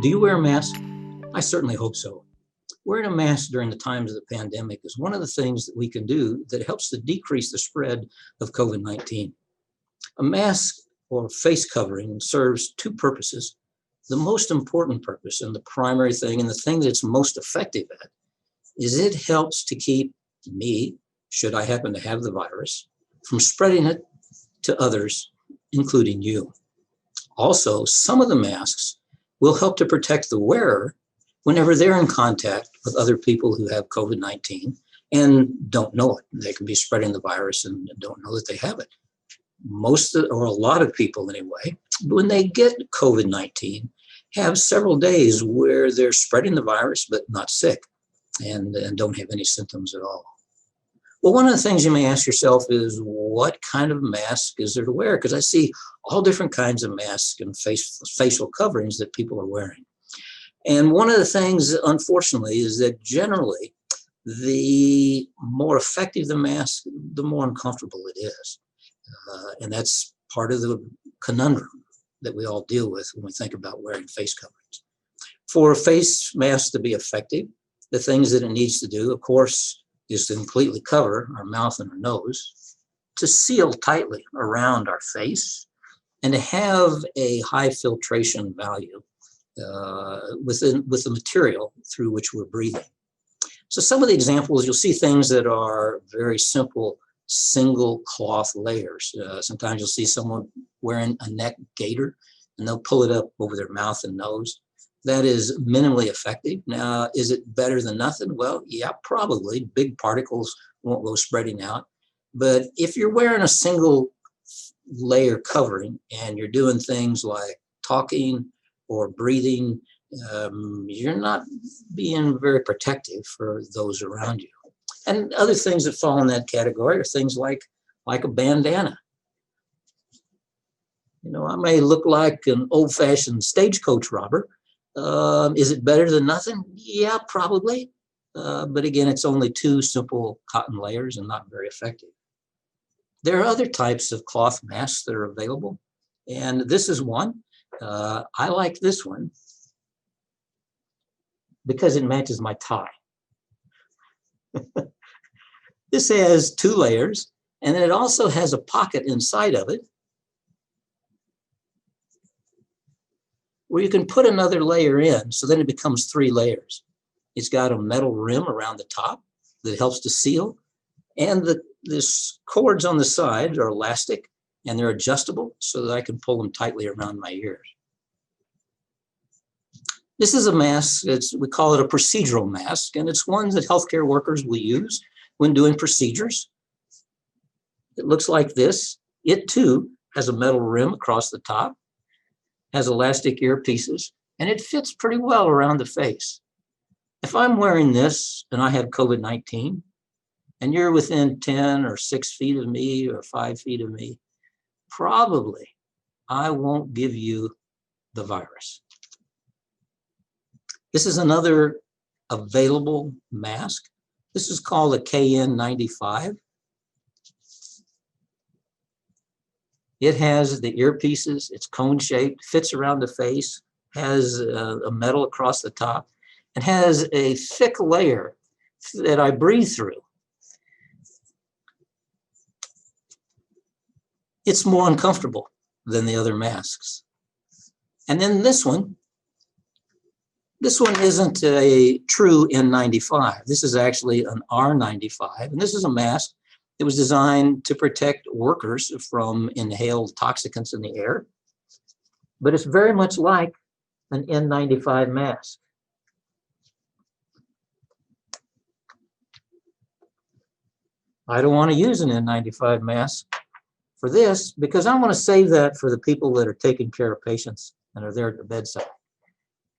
Do you wear a mask? I certainly hope so. Wearing a mask during the times of the pandemic is one of the things that we can do that helps to decrease the spread of COVID-19. A mask or face covering serves two purposes. The most important purpose and the primary thing and the thing that's most effective at is it helps to keep me, should I happen to have the virus, from spreading it to others, including you. Also, some of the masks will help to protect the wearer whenever they're in contact with other people who have COVID-19 and don't know it. They can be spreading the virus and don't know that they have it. Or a lot of people anyway, when they get COVID-19, have several days where they're spreading the virus but not sick and don't have any symptoms at all. Well, one of the things you may ask yourself is, what kind of mask is there to wear? Because I see all different kinds of masks and facial coverings that people are wearing. And one of the things, unfortunately, is that generally, the more effective the mask, the more uncomfortable it is. And that's part of the conundrum that we all deal with when we think about wearing face coverings. For a face mask to be effective, the things that it needs to do, of course, is to completely cover our mouth and our nose, to seal tightly around our face, and to have a high filtration value with the material through which we're breathing. So some of the examples, you'll see things that are very simple, single cloth layers. Sometimes you'll see someone wearing a neck gaiter, and they'll pull it up over their mouth and nose. That is minimally effective. Now, is it better than nothing? Well, yeah, probably. Big particles won't go spreading out. But if you're wearing a single layer covering and you're doing things like talking or breathing, you're not being very protective for those around you. And other things that fall in that category are things like a bandana. You know, I may look like an old-fashioned stagecoach robber. Is it better than nothing? Yeah, probably. But again, it's only two simple cotton layers and not very effective. There are other types of cloth masks that are available, and this is one. I like this one because it matches my tie. This has two layers, and then it also has a pocket inside of it where you can put another layer in, so then it becomes three layers. It's got a metal rim around the top that helps to seal, and the cords on the side are elastic, and they're adjustable so that I can pull them tightly around my ears. This is a mask, we call it a procedural mask, and it's one that healthcare workers will use when doing procedures. It looks like this. It too has a metal rim across the top, has elastic earpieces, and it fits pretty well around the face. If I'm wearing this and I have COVID-19, and you're within 10 or 6 feet of me or 5 feet of me, probably I won't give you the virus. This is another available mask. This is called a KN95. It has the earpieces, it's cone-shaped, fits around the face, has a metal across the top, and has a thick layer that I breathe through. It's more uncomfortable than the other masks. And then this one isn't a true N95. This is actually an R95, and this is a mask that was designed to protect workers from inhaled toxicants in the air, but it's very much like an N95 mask. I don't want to use an N95 mask for this because I want to save that for the people that are taking care of patients and are there at the bedside.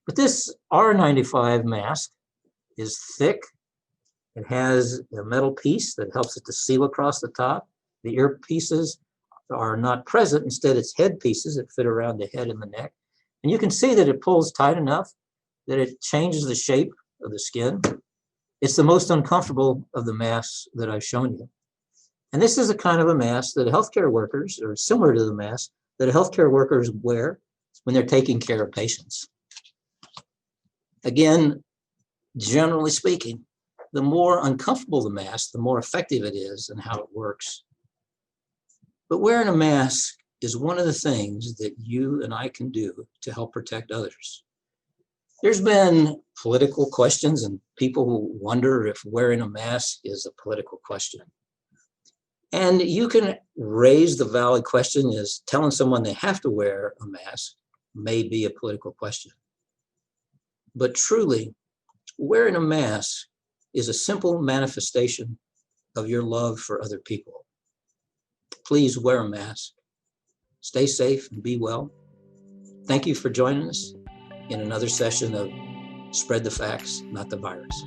But this R95 mask is thick. It has a metal piece that helps it to seal across the top. The earpieces are not present. Instead, it's head pieces that fit around the head and the neck. And you can see that it pulls tight enough that it changes the shape of the skin. It's the most uncomfortable of the masks that I've shown you. And this is a kind of a mask that healthcare workers, or similar to the mask that healthcare workers wear when they're taking care of patients. Again, generally speaking, the more uncomfortable the mask, the more effective it is and how it works. But wearing a mask is one of the things that you and I can do to help protect others. There's been political questions and people who wonder if wearing a mask is a political question. And you can raise the valid question is telling someone they have to wear a mask may be a political question. But truly, wearing a mask is a simple manifestation of your love for other people. Please wear a mask. Stay safe and be well. Thank you for joining us in another session of Spread the Facts, Not the Virus.